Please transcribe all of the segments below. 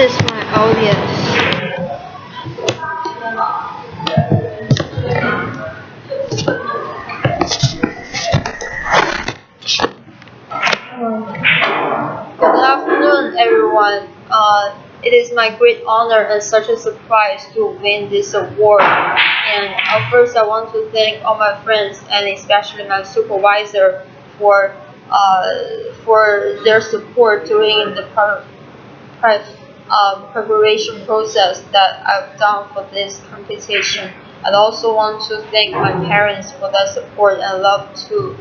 is my audience. Good afternoon, everyone. It is my great honor and such a surprise to win this award. And first, I want to thank all my friends and especially my supervisor for their support during the preparation process that I've done for this competition. I'd also want to thank my parents for their support and love too.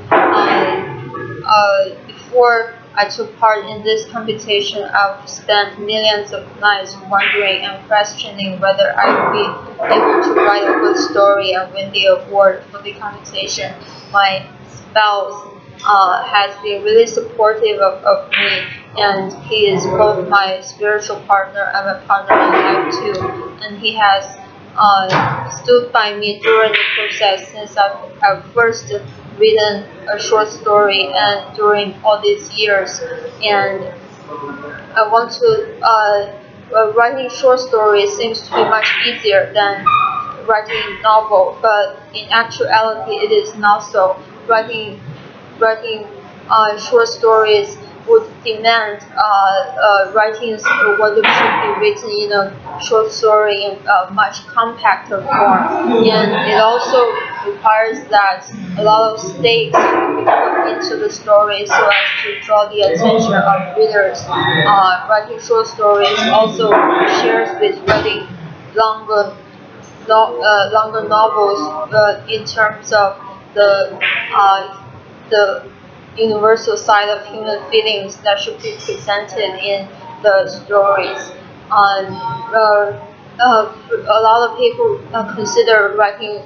Before I took part in this competition, I've spent millions of nights wondering and questioning whether I'd be able to write a good story and win the award for the competition. My spouse has been really supportive of me, and he is both my spiritual partner and my partner in life too. And he has stood by me during the process since I've first written a short story and during all these years. And I want to writing short stories seems to be much easier than writing a novel, but in actuality it is not so. Writing short stories would demand writings what should be written in a short story in a much compacter form, and it also requires that a lot of stakes be put into the story so as to draw the attention of readers. Writing short stories also shares with writing longer novels in terms of the universal side of human feelings that should be presented in the stories. A lot of people consider writing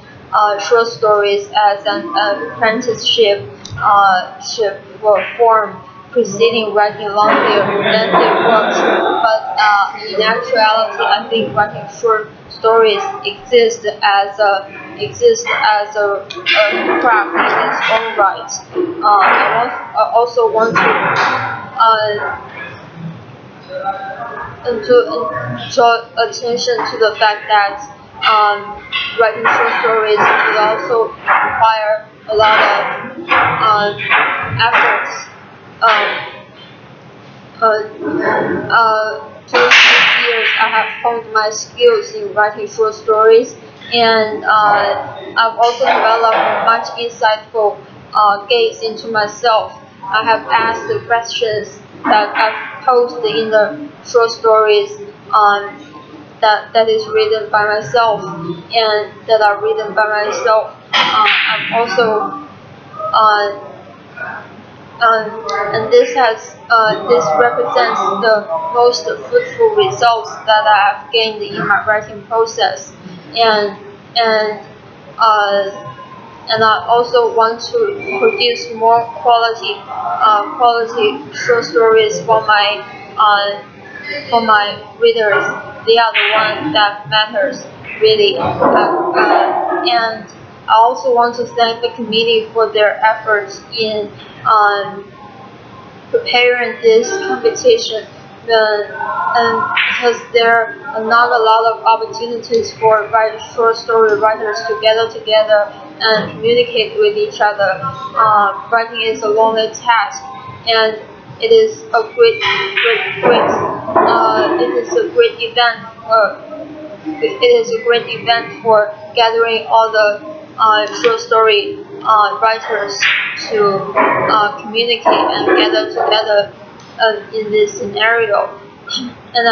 short stories as an apprenticeship form preceding writing longer romantic works, but in actuality, I think writing short stories exists as a craft in its own right. I also want to draw attention to the fact that writing short stories will also require a lot of efforts. During these years, I have honed my skills in writing short stories, and I've also developed a much insightful gaze into myself. I have asked the questions that I've posed in the short stories that is written by myself and that are written by myself. I'm also and this represents the most fruitful results that I have gained in my writing process, and I also want to produce more quality short stories for my readers. They are the one that matters really, and I also want to thank the committee for their efforts in preparing this competition. And because there are not a lot of opportunities for short story writers to gather together and communicate with each other. Writing is a lonely task, and it is a great event for gathering all the short story writers to communicate and gather together in this scenario. And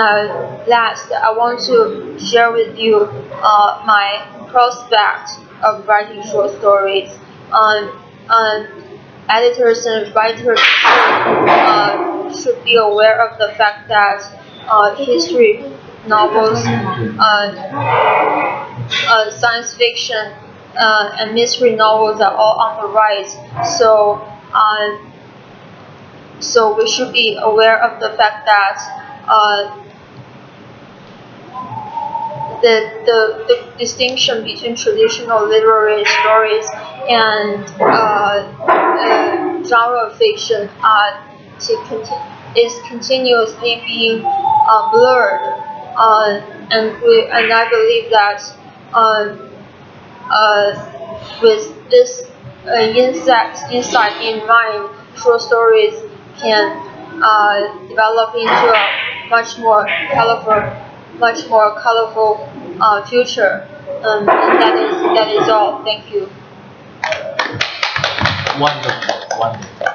last, I want to share with you my prospect of writing short stories. Editors and writers should be aware of the fact that history novels, science fiction, and mystery novels are all on the rise. So we should be aware of the fact that the distinction between traditional literary stories and genre fiction is continuously being blurred, and I believe that uh, with this insight in mind, short stories can develop into a much more colorful future. And that is all. Thank you. Wonderful, wonderful.